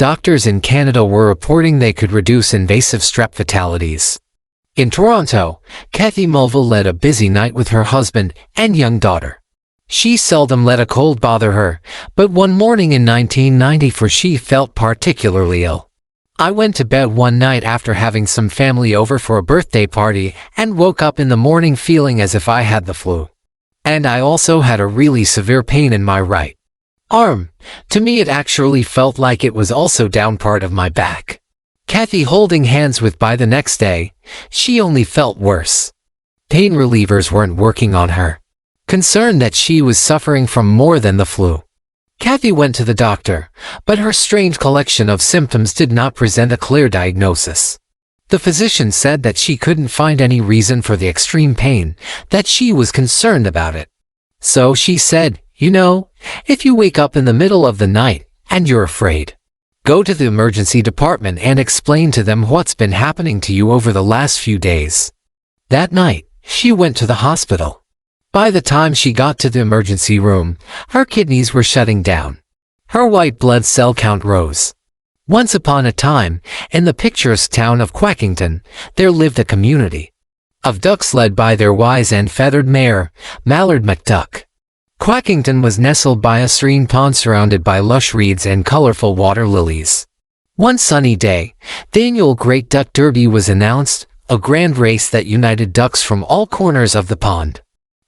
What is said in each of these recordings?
doctors in Canada were reporting they could reduce invasive strep fatalities. In Toronto, Kathy Mulville led a busy night with her husband and young daughter. She seldom let a cold bother her, but one morning in 1994 she felt particularly ill. I went to bed one night after having some family over for a birthday party and woke up in the morning feeling as if I had the flu. And I also had a really severe pain in my right arm. To me it actually felt like it was also down part of my back. Kathy holding hands with by the next day, she only felt worse. Pain relievers weren't working on her. Concerned that she was suffering from more than the flu, Kathy went to the doctor, but her strange collection of symptoms did not present a clear diagnosis. The physician said that she couldn't find any reason for the extreme pain, that she was concerned about it. So she said, "You know, if you wake up in the middle of the night and you're afraid, go to the emergency department and explain to them what's been happening to you over the last few days." That night, she went to the hospital. By the time she got to the emergency room, her kidneys were shutting down. Her white blood cell count rose. Once upon a time, in the picturesque town of Quackington, there lived a community of ducks led by their wise and feathered mayor, Mallard McDuck. Quackington was nestled by a serene pond surrounded by lush reeds and colorful water lilies. One sunny day, the annual Great Duck Derby was announced, a grand race that united ducks from all corners of the pond.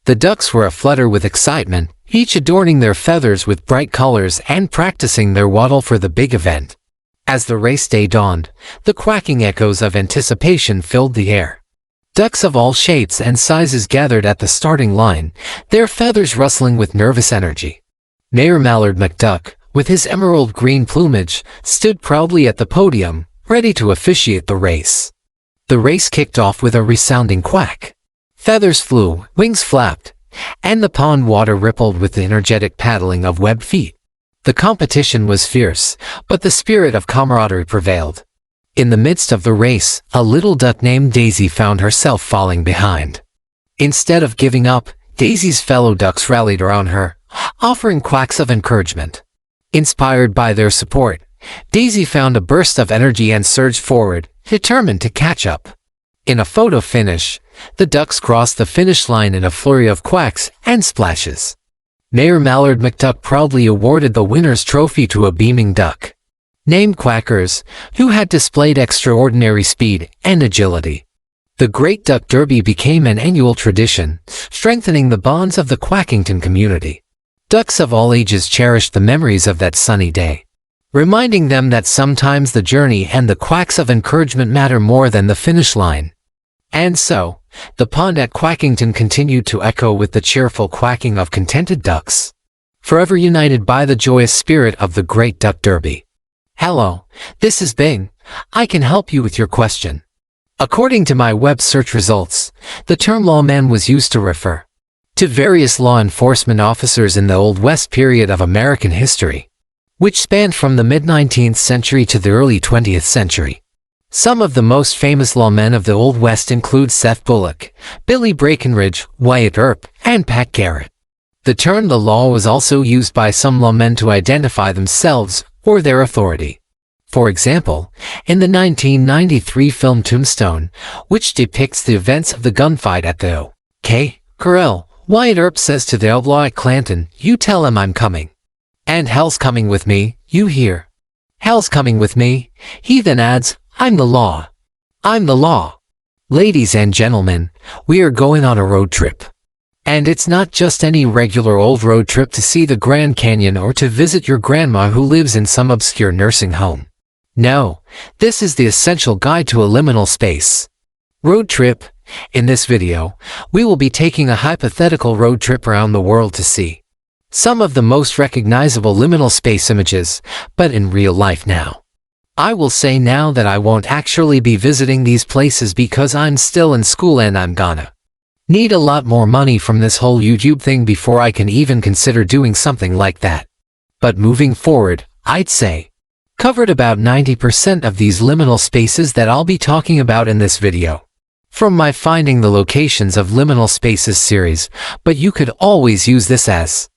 The ducks were aflutter with excitement, each adorning their feathers with bright colors and practicing their waddle for the big event. As the race day dawned, the quacking echoes of anticipation filled the air. Ducks of all shapes and sizes gathered at the starting line, their feathers rustling with nervous energy. Mayor Mallard McDuck, with his emerald green plumage, stood proudly at the podium, ready to officiate the race. The race kicked off with a resounding quack. Feathers flew, wings flapped, and the pond water rippled with the energetic paddling of webbed feet. The competition was fierce, but the spirit of camaraderie prevailed. In the midst of the race, a little duck named Daisy found herself falling behind. Instead of giving up, Daisy's fellow ducks rallied around her, offering quacks of encouragement. Inspired by their support, Daisy found a burst of energy and surged forward, determined to catch up. In a photo finish, the ducks crossed the finish line in a flurry of quacks and splashes. Mayor Mallard McDuck proudly awarded the winner's trophy to a beaming duck named Quackers, who had displayed extraordinary speed and agility. The Great Duck Derby became an annual tradition, strengthening the bonds of the Quackington community. Ducks of all ages cherished the memories of that sunny day, reminding them that sometimes the journey and the quacks of encouragement matter more than the finish line. And so, the pond at Quackington continued to echo with the cheerful quacking of contented ducks, forever united by the joyous spirit of the Great Duck Derby. Hello, this is Bing. I can help you with your question. According to my web search results, the term lawman was used to refer to various law enforcement officers in the Old West period of American history, which spanned from the mid-19th century to the early 20th century. Some of the most famous lawmen of the Old West include Seth Bullock, Billy Breckinridge, Wyatt Earp, and Pat Garrett. The term the law was also used by some lawmen to identify themselves or their authority. For example, in the 1993 film Tombstone, which depicts the events of the gunfight at the O.K. Corral, Wyatt Earp says to the outlaw at Clanton, "You tell him I'm coming. And hell's coming with me, you hear? Hell's coming with me." He then adds, "I'm the law. I'm the law." Ladies and gentlemen, we are going on a road trip. And it's not just any regular old road trip to see the Grand Canyon or to visit your grandma who lives in some obscure nursing home. No, this is the essential guide to a liminal space road trip. In this video, we will be taking a hypothetical road trip around the world to see some of the most recognizable liminal space images, but in real life now. I will say now that I won't actually be visiting these places because I'm still in school and I'm gonna need a lot more money from this whole YouTube thing before I can even consider doing something like that. But moving forward, I'd say covered about 90% of these liminal spaces that I'll be talking about in this video from my Finding the Locations of Liminal Spaces series, but you could always use this as